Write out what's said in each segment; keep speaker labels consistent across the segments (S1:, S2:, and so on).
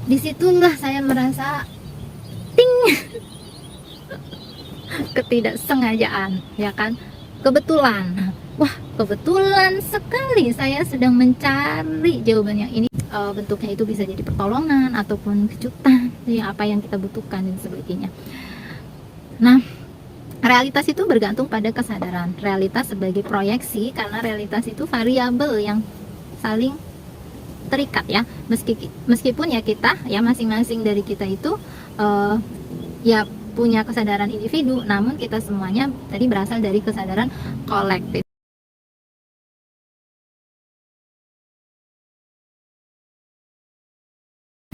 S1: Disitulah saya merasa ting, ketidaksengajaan, ya kan, kebetulan. Wah, kebetulan sekali saya sedang mencari jawaban yang ini. Bentuknya itu bisa jadi pertolongan ataupun kejutan, ya, apa yang kita butuhkan dan sebagainya. Nah, realitas itu bergantung pada kesadaran. Realitas sebagai proyeksi, karena realitas itu variabel yang saling terikat, ya. Meskipun ya kita, ya, masing-masing dari kita itu ya punya kesadaran individu, namun kita semuanya tadi berasal dari kesadaran kolektif.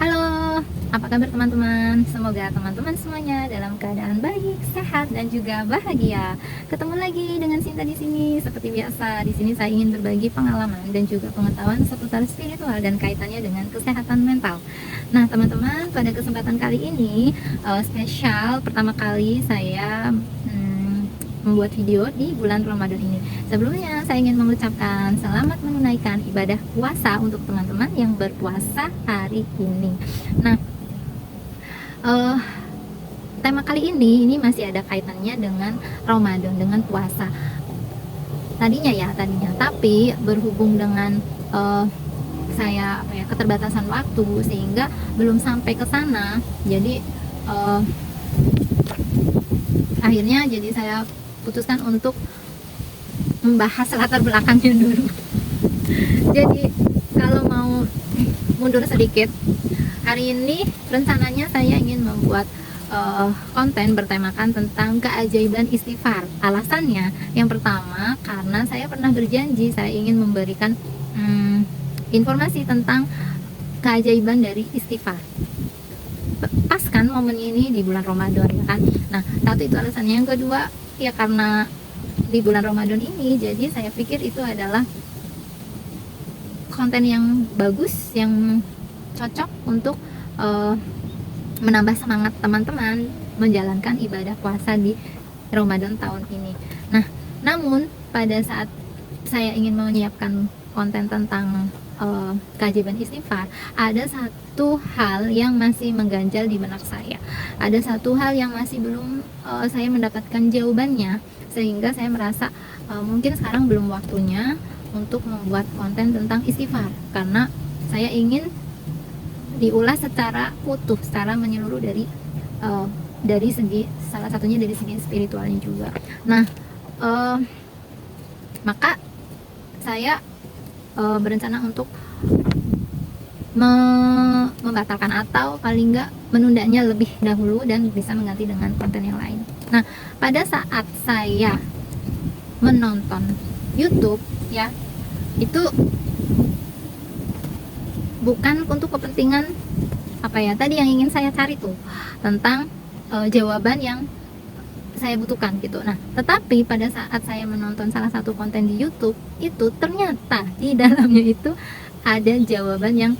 S1: Halo, apa kabar teman-teman? Semoga teman-teman semuanya dalam keadaan baik, sehat, dan juga bahagia. Ketemu lagi dengan Sinta di sini. Seperti biasa, di sini saya ingin berbagi pengalaman dan juga pengetahuan seputar spiritual dan kaitannya dengan kesehatan mental. Nah, teman-teman, pada kesempatan kali ini spesial pertama kali saya membuat video di bulan Ramadan ini. Sebelumnya saya ingin mengucapkan selamat menunaikan ibadah puasa untuk teman-teman yang berpuasa hari ini. Nah, tema kali ini masih ada kaitannya dengan Ramadan, dengan puasa. Tadinya, tapi berhubung dengan saya keterbatasan waktu sehingga belum sampai ke sana. Jadi akhirnya jadi saya putuskan untuk membahas latar belakangnya dulu. Jadi kalau mau mundur sedikit, hari ini rencananya saya ingin membuat konten bertemakan tentang keajaiban istighfar. Alasannya, yang pertama, karena saya pernah berjanji saya ingin memberikan informasi tentang keajaiban dari istighfar. Pas kan momen ini di bulan Ramadan, ya kan. Nah, satu itu alasannya. Yang kedua, ya karena di bulan Ramadan ini, jadi saya pikir itu adalah konten yang bagus, yang cocok untuk menambah semangat teman-teman menjalankan ibadah puasa di Ramadan tahun ini. Nah, namun pada saat saya ingin menyiapkan konten tentang keajaiban istighfar, ada satu hal yang masih mengganjal di benak saya. Ada satu hal yang masih belum saya mendapatkan jawabannya, sehingga saya merasa mungkin sekarang belum waktunya untuk membuat konten tentang istighfar, karena saya ingin diulas secara utuh, secara menyeluruh dari segi, salah satunya dari segi spiritualnya juga. Nah, maka saya berencana untuk membatalkan atau paling enggak menundanya lebih dahulu dan bisa mengganti dengan konten yang lain. Nah, pada saat saya menonton YouTube, ya, itu bukan untuk kepentingan tadi yang ingin saya cari tuh, tentang jawaban yang saya butuhkan gitu. Nah, tetapi pada saat saya menonton salah satu konten di YouTube, itu ternyata di dalamnya itu ada jawaban yang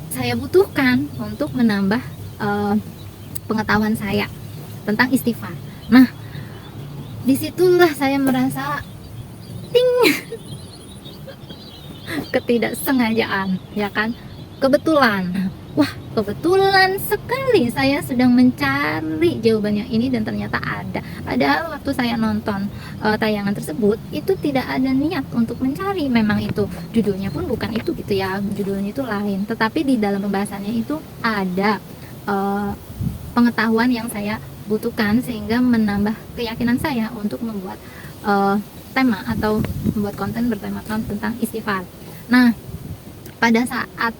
S1: saya butuhkan untuk menambah pengetahuan saya tentang istighfar. Nah, disitulah saya merasa ting, ketidaksengajaan, ya kan, kebetulan. Wah, kebetulan sekali saya sedang mencari jawabannya ini dan ternyata ada. Padahal waktu saya nonton tayangan tersebut, itu tidak ada niat untuk mencari. Memang itu judulnya pun bukan itu gitu ya, judulnya itu lain. Tetapi di dalam pembahasannya itu ada pengetahuan yang saya butuhkan, sehingga menambah keyakinan saya untuk membuat tema atau membuat konten bertemakan tentang istighfar. Nah, pada saat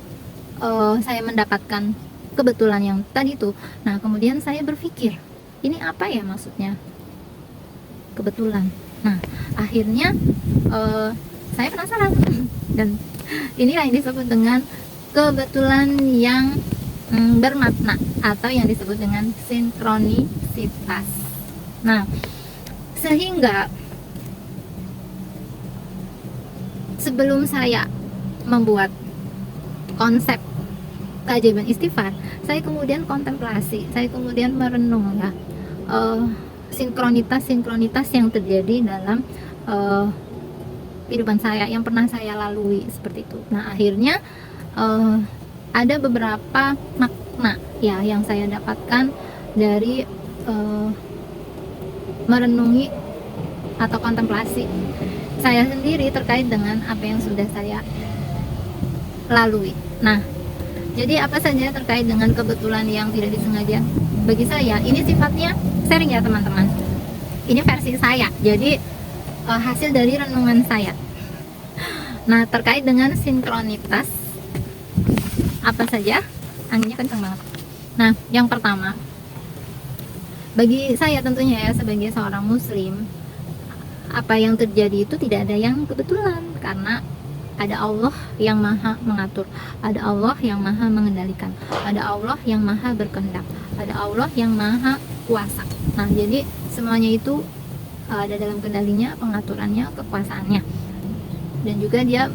S1: saya mendapatkan kebetulan yang tadi itu, nah kemudian saya berpikir, ini apa ya maksudnya kebetulan. Nah, akhirnya saya penasaran dan inilah yang disebut dengan kebetulan yang bermakna, atau yang disebut dengan sinkronisitas. Nah, sehingga sebelum saya membuat konsep keajaiban istighfar, saya kemudian kontemplasi, saya kemudian merenung, ya, sinkronitas yang terjadi dalam kehidupan saya, yang pernah saya lalui seperti itu. Nah, akhirnya ada beberapa makna ya yang saya dapatkan dari merenungi atau kontemplasi saya sendiri terkait dengan apa yang sudah saya lalui. Nah, jadi apa saja terkait dengan kebetulan yang tidak disengaja bagi saya, ini sifatnya sharing ya teman-teman. Ini versi saya, jadi hasil dari renungan saya. Nah, terkait dengan sinkronitas, apa saja? Anginnya kencang banget. Nah, yang pertama, bagi saya tentunya ya sebagai seorang muslim, apa yang terjadi itu tidak ada yang kebetulan, karena ada Allah yang maha mengatur, ada Allah yang maha mengendalikan, ada Allah yang maha berkehendak, ada Allah yang maha kuasa. Nah, jadi semuanya itu ada dalam kendalinya, pengaturannya, kekuasaannya, dan juga dia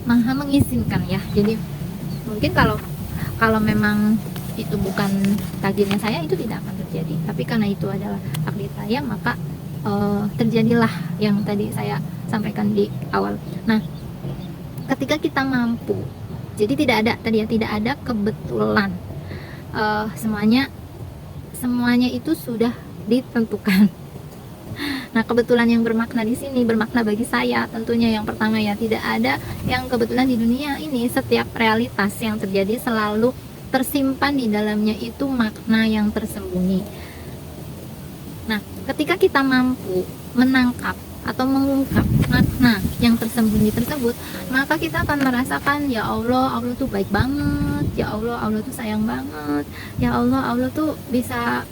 S1: maha mengizinkan ya. Jadi mungkin kalau memang itu bukan takdirnya saya, itu tidak akan terjadi, tapi karena itu adalah takdir saya, maka terjadilah yang tadi saya sampaikan di awal. Nah, ketika kita mampu, jadi tidak ada kebetulan, semuanya itu sudah ditentukan. Nah, kebetulan yang bermakna di sini, bermakna bagi saya tentunya yang pertama ya, tidak ada yang kebetulan di dunia ini. Setiap realitas yang terjadi selalu tersimpan di dalamnya itu makna yang tersembunyi. Nah, ketika kita mampu menangkap atau mengungkap makna yang tersembunyi tersebut, maka kita akan merasakan, ya Allah, Allah tuh baik banget, ya Allah, Allah tuh sayang banget, ya Allah, Allah tuh bisa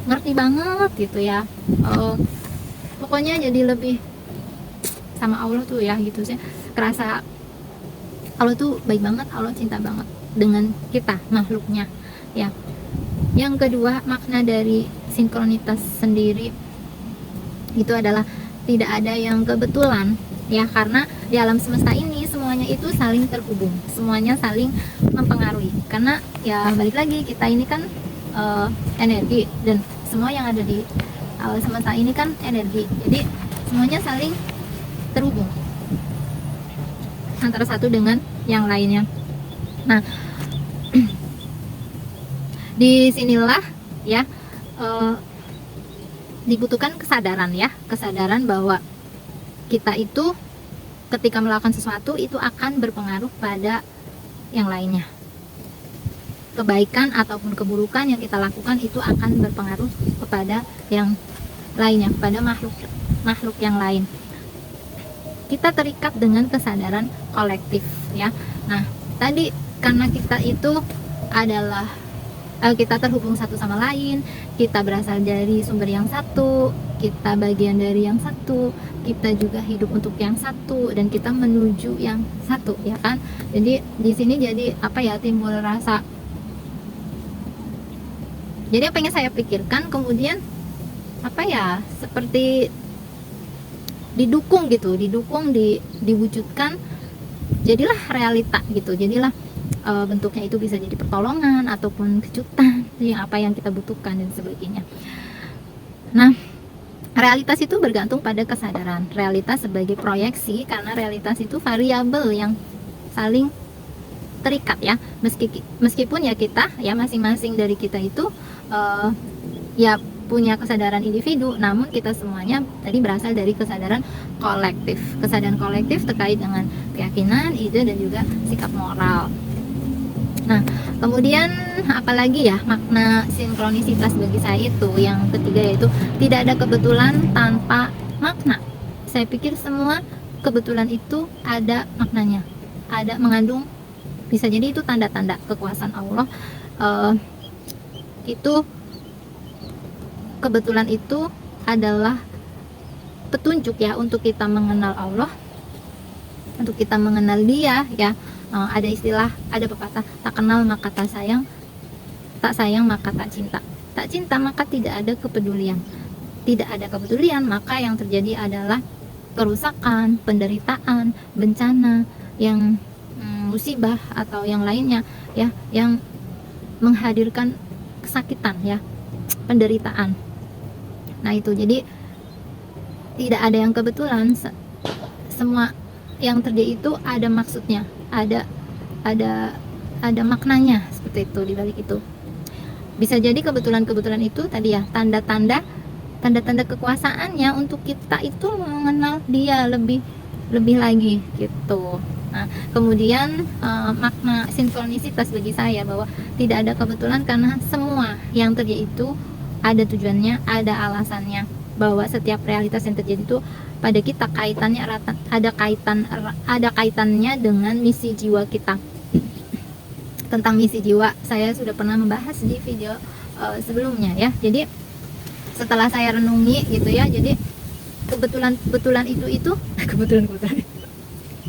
S1: ngerti banget gitu ya. Pokoknya jadi lebih sama Allah tuh ya gitu sih, kerasa Allah tuh baik banget, Allah cinta banget dengan kita makhluknya ya. Yang kedua, makna dari sinkronitas sendiri itu adalah tidak ada yang kebetulan ya, karena di alam semesta ini semuanya itu saling terhubung, semuanya saling mempengaruhi, karena ya balik lagi, kita ini kan energi, dan semua yang ada di alam semesta ini kan energi, jadi semuanya saling terhubung antara satu dengan yang lainnya. Nah, disinilah ya dibutuhkan kesadaran ya, kesadaran bahwa kita itu ketika melakukan sesuatu itu akan berpengaruh pada yang lainnya. Kebaikan ataupun keburukan yang kita lakukan itu akan berpengaruh kepada yang lainnya, kepada makhluk yang lain. Kita terikat dengan kesadaran kolektif ya. Nah, tadi karena kita itu adalah kita terhubung satu sama lain, kita berasal dari sumber yang satu, kita bagian dari yang satu, kita juga hidup untuk yang satu, dan kita menuju yang satu ya kan. Jadi di sini jadi apa ya, timbul rasa, jadi apa yang saya pikirkan kemudian apa ya, seperti didukung gitu, diwujudkan, jadilah realita gitu, jadilah bentuknya itu bisa jadi pertolongan ataupun kejutan yang apa yang kita butuhkan dan sebagainya. Nah, realitas itu bergantung pada kesadaran. Realitas sebagai proyeksi, karena realitas itu variabel yang saling terikat ya. Meskipun ya kita ya masing-masing dari kita itu ya punya kesadaran individu, namun kita semuanya tadi berasal dari kesadaran kolektif. Kesadaran kolektif terkait dengan keyakinan, ide, dan juga sikap moral. Nah, kemudian apalagi ya makna sinkronisitas bagi saya itu yang ketiga, yaitu tidak ada kebetulan tanpa makna. Saya pikir semua kebetulan itu ada maknanya, ada mengandung, bisa jadi itu tanda-tanda kekuasaan Allah. Itu kebetulan itu adalah petunjuk ya untuk kita mengenal Allah, untuk kita mengenal Dia ya. Ada istilah, ada pepatah, tak kenal maka tak sayang maka tak cinta, tak cinta maka tidak ada kepedulian, tidak ada kepedulian maka yang terjadi adalah kerusakan, penderitaan, bencana, yang musibah atau yang lainnya ya, yang menghadirkan kesakitan ya, penderitaan. Nah itu, jadi tidak ada yang kebetulan, semua yang terjadi itu ada maksudnya, ada ada maknanya seperti itu di balik itu. Bisa jadi kebetulan itu tadi ya, tanda-tanda kekuasaannya untuk kita itu mengenal dia lebih lagi gitu. Nah, kemudian makna sinkronisitas bagi saya bahwa tidak ada kebetulan, karena semua yang terjadi itu ada tujuannya, ada alasannya, bahwa setiap realitas yang terjadi itu pada kita ada kaitannya dengan misi jiwa kita. Tentang misi jiwa saya sudah pernah membahas di video sebelumnya ya. Jadi setelah saya renungi gitu ya, jadi kebetulan itu kebetulan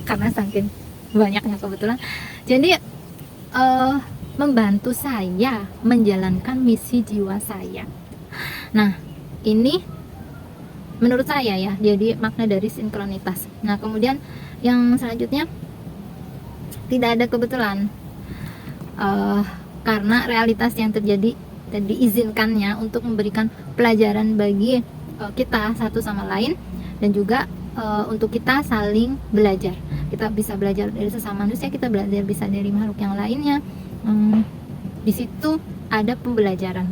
S1: karena saking banyaknya kebetulan, jadi membantu saya menjalankan misi jiwa saya. Nah, ini menurut saya ya, jadi makna dari sinkronitas. Nah, kemudian yang selanjutnya, tidak ada kebetulan, karena realitas yang terjadi dan diizinkannya untuk memberikan pelajaran bagi kita satu sama lain, dan juga untuk kita saling belajar. Kita bisa belajar dari sesama manusia, kita belajar bisa dari makhluk yang lainnya. Di situ ada pembelajaran.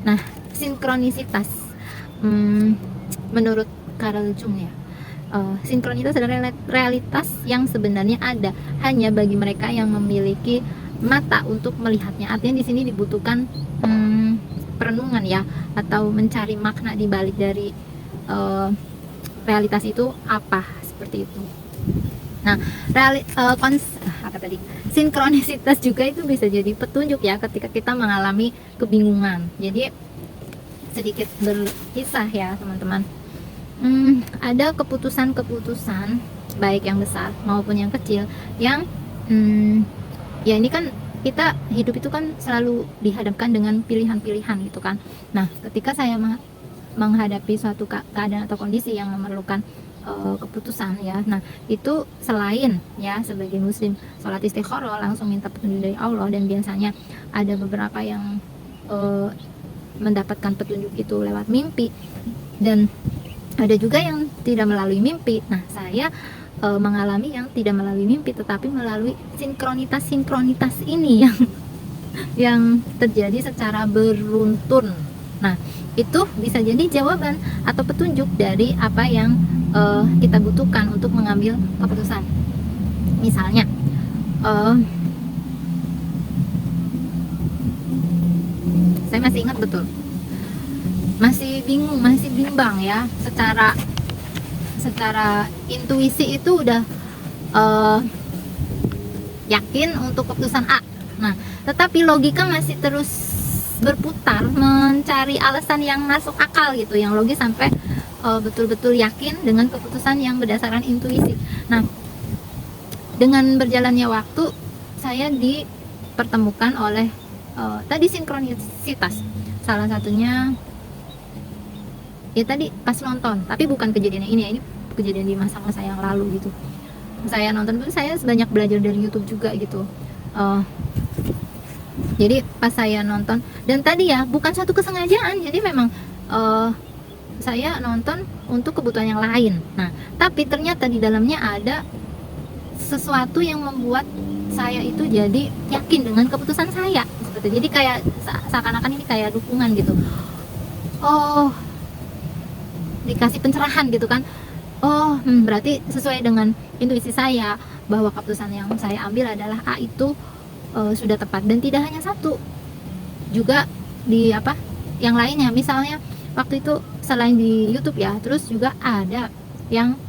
S1: Nah, sinkronisitas, menurut Carl Jung ya, sinkronitas adalah realitas yang sebenarnya ada hanya bagi mereka yang memiliki mata untuk melihatnya. Artinya di sini dibutuhkan perenungan ya, atau mencari makna di balik dari realitas itu apa, seperti itu. Nah, sinkronisitas juga itu bisa jadi petunjuk ya ketika kita mengalami kebingungan. Jadi sedikit berkisah ya teman-teman. Ada keputusan baik yang besar maupun yang kecil yang ya ini kan kita hidup itu kan selalu dihadapkan dengan pilihan-pilihan gitu kan. Nah, ketika saya menghadapi suatu keadaan atau kondisi yang memerlukan keputusan ya, nah itu selain ya sebagai muslim sholat istikharah langsung minta petunjuk dari Allah, dan biasanya ada beberapa yang mendapatkan petunjuk itu lewat mimpi, dan ada juga yang tidak melalui mimpi. Nah, saya mengalami yang tidak melalui mimpi, tetapi melalui sinkronitas ini yang terjadi secara beruntun. Nah, itu bisa jadi jawaban atau petunjuk dari apa yang kita butuhkan untuk mengambil keputusan. Misalnya, saya masih ingat betul, masih bingung, masih bimbang ya, secara intuisi itu udah yakin untuk keputusan A. Nah, tetapi logika masih terus berputar mencari alasan yang masuk akal gitu, yang logis, sampai betul-betul yakin dengan keputusan yang berdasarkan intuisi. Nah, dengan berjalannya waktu, saya dipertemukan oleh tadi sinkronisitas. Salah satunya ya tadi pas nonton, tapi bukan kejadian ini ya, ini kejadian di masa-masa yang lalu gitu. Saya nonton itu, saya banyak belajar dari YouTube juga gitu. Jadi pas saya nonton, dan tadi ya bukan satu kesengajaan, jadi memang saya nonton untuk kebutuhan yang lain. Nah, tapi ternyata di dalamnya ada sesuatu yang membuat saya itu jadi yakin dengan keputusan saya. Seperti, jadi kayak seakan-akan ini kayak dukungan gitu. Oh, dikasih pencerahan gitu kan. Oh, berarti sesuai dengan intuisi saya bahwa keputusan yang saya ambil adalah A itu sudah tepat. Dan tidak hanya satu, juga di yang lainnya. Misalnya waktu itu selain di YouTube ya, terus juga ada yang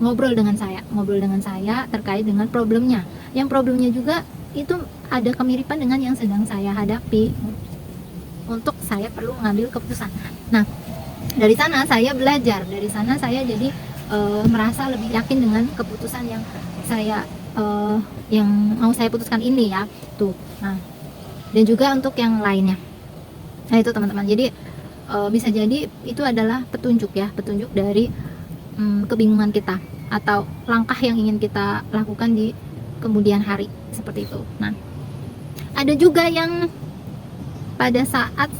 S1: ngobrol dengan saya terkait dengan problemnya. Yang problemnya juga itu ada kemiripan dengan yang sedang saya hadapi, untuk saya perlu mengambil keputusan. Nah, dari sana saya belajar, dari sana saya jadi merasa lebih yakin dengan keputusan yang saya yang mau saya putuskan ini ya tuh. Nah, dan juga untuk yang lainnya. Nah, itu teman-teman, jadi bisa jadi itu adalah petunjuk ya, petunjuk dari kebingungan kita atau langkah yang ingin kita lakukan di kemudian hari, seperti itu. Nah, ada juga yang pada saat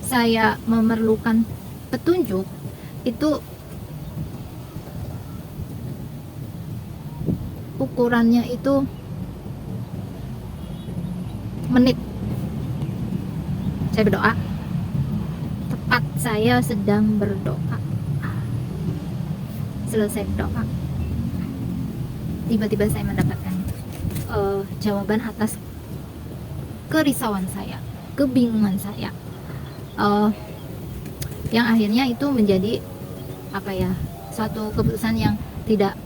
S1: saya memerlukan petunjuk itu ukurannya itu menit saya berdoa, tepat saya sedang berdoa, selesai berdoa, tiba-tiba saya mendapatkan jawaban atas kerisauan saya, kebingungan saya, yang akhirnya itu menjadi apa ya, suatu keputusan yang tidak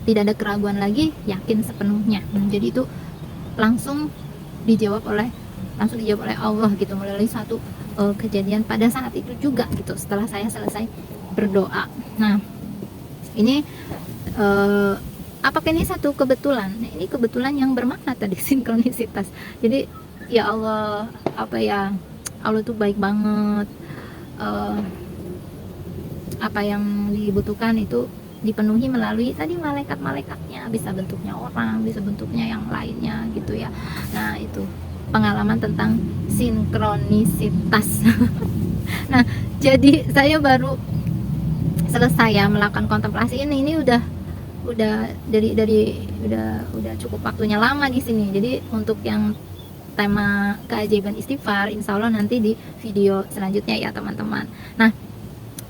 S1: ada keraguan lagi, yakin sepenuhnya. Jadi itu langsung dijawab oleh Allah gitu, melalui suatu kejadian pada saat itu juga gitu, setelah saya selesai berdoa. Nah, ini apakah ini satu kebetulan? Ini kebetulan yang bermakna tadi, sinkronisitas. Jadi ya Allah, Allah tuh baik banget. Apa yang dibutuhkan itu dipenuhi melalui tadi malaikat-malaikatnya, bisa bentuknya orang, bisa bentuknya yang lainnya gitu ya. Nah, itu pengalaman tentang sinkronisitas. Nah, jadi saya baru selesai ya melakukan kontemplasi ini udah cukup waktunya lama di sini. Jadi untuk yang tema keajaiban istighfar, insya Allah nanti di video selanjutnya ya teman-teman. Nah,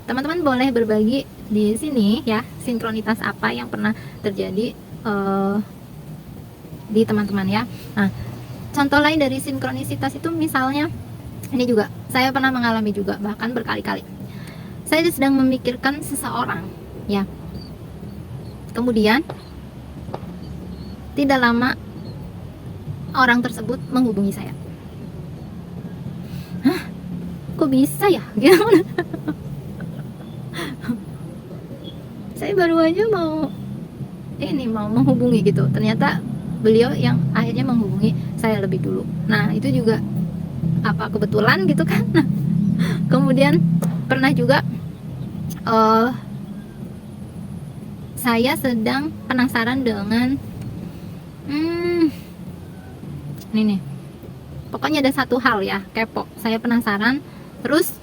S1: teman-teman boleh berbagi di sini ya, sinkronitas apa yang pernah terjadi di teman-teman ya. Nah, contoh lain dari sinkronisitas itu misalnya, ini juga saya pernah mengalami juga, bahkan berkali-kali. Saya sedang memikirkan seseorang ya, kemudian tidak lama orang tersebut menghubungi saya. Hah? Kok bisa ya? Gimana? Saya baru aja mau menghubungi gitu. Ternyata beliau yang akhirnya menghubungi saya lebih dulu. Nah, itu juga apa kebetulan gitu kan. Nah, kemudian pernah juga saya sedang penasaran dengan ini nih, pokoknya ada satu hal ya, kepo, saya penasaran, terus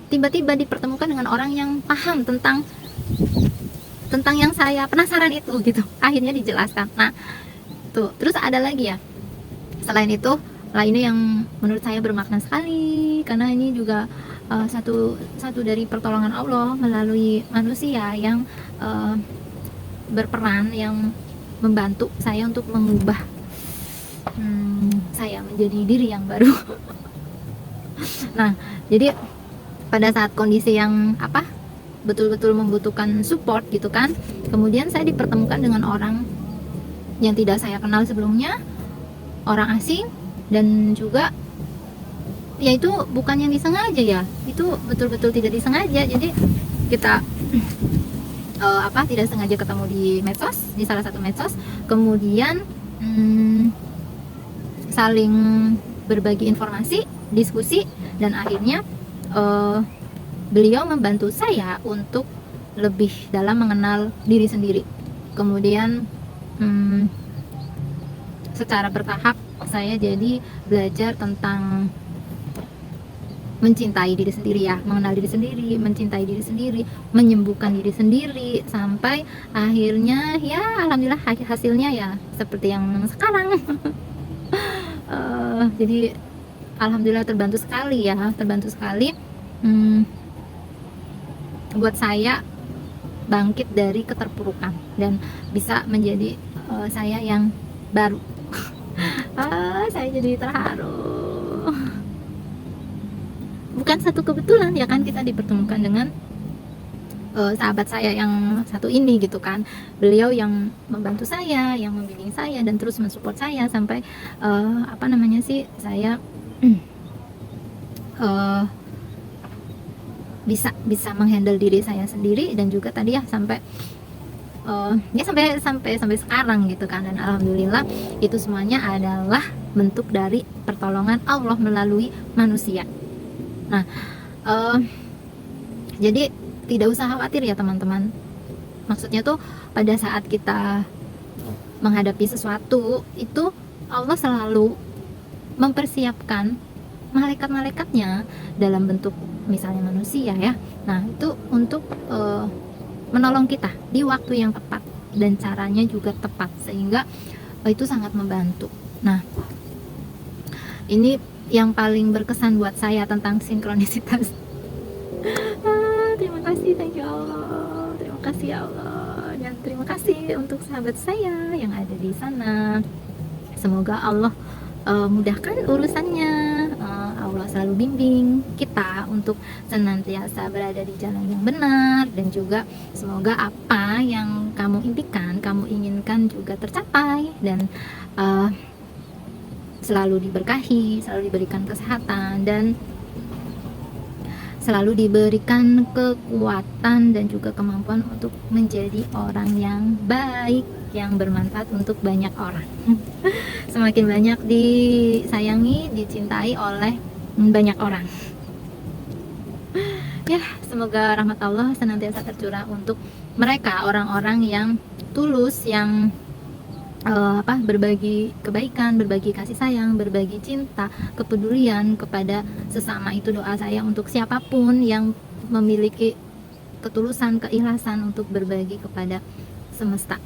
S1: tiba-tiba dipertemukan dengan orang yang paham tentang yang saya penasaran itu gitu, akhirnya dijelaskan. Nah, tuh, terus ada lagi ya, selain itu, ini yang menurut saya bermakna sekali, karena ini juga satu dari pertolongan Allah melalui manusia yang berperan, yang membantu saya untuk mengubah saya menjadi diri yang baru. Nah, jadi pada saat kondisi yang betul-betul membutuhkan support gitu kan, kemudian saya dipertemukan dengan orang yang tidak saya kenal sebelumnya, orang asing, dan juga ya itu bukan yang disengaja ya, itu betul-betul tidak disengaja. Jadi kita tidak sengaja ketemu di medsos, di salah satu medsos, kemudian saling berbagi informasi, diskusi, dan akhirnya beliau membantu saya untuk lebih dalam mengenal diri sendiri. Kemudian secara bertahap saya jadi belajar tentang mencintai diri sendiri ya, mengenal diri sendiri, mencintai diri sendiri, menyembuhkan diri sendiri, sampai akhirnya ya alhamdulillah hasilnya ya seperti yang sekarang. Jadi alhamdulillah terbantu sekali ya, buat saya bangkit dari keterpurukan dan bisa menjadi saya yang baru. Saya jadi terharu. Bukan satu kebetulan ya kan, kita dipertemukan dengan sahabat saya yang satu ini gitu kan. Beliau yang membantu saya, yang membimbing saya, dan terus mensupport saya sampai saya bisa menghandle diri saya sendiri, dan juga tadi ya sampai sampai sekarang gitu kan. Dan alhamdulillah itu semuanya adalah bentuk dari pertolongan Allah melalui manusia. Nah, jadi tidak usah khawatir ya teman-teman. Maksudnya tuh pada saat kita menghadapi sesuatu itu, Allah selalu mempersiapkan malaikat-malaikatnya dalam bentuk misalnya manusia ya. Nah, itu untuk menolong kita di waktu yang tepat, dan caranya juga tepat, sehingga itu sangat membantu. Nah, ini yang paling berkesan buat saya tentang sinkronisitas. Terima kasih, thank you Allah, terima kasih ya Allah, dan terima kasih untuk sahabat saya yang ada di sana. Semoga Allah mudahkan urusannya. Allah selalu bimbing kita untuk senantiasa berada di jalan yang benar, dan juga semoga apa yang kamu impikan, kamu inginkan juga tercapai, dan selalu diberkahi, selalu diberikan kesehatan, dan selalu diberikan kekuatan dan juga kemampuan untuk menjadi orang yang baik, yang bermanfaat untuk banyak orang. Semakin banyak disayangi, dicintai oleh banyak orang. Ya, semoga rahmat Allah senantiasa tercurah untuk mereka, orang-orang yang tulus, yang berbagi kebaikan, berbagi kasih sayang, berbagi cinta, kepedulian kepada sesama. Itu doa saya untuk siapapun yang memiliki ketulusan, keikhlasan untuk berbagi kepada semesta.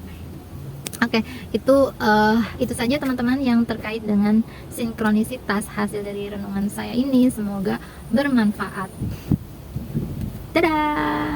S1: Oke, itu saja teman-teman yang terkait dengan sinkronisitas hasil dari renungan saya ini. Semoga bermanfaat. Dadah.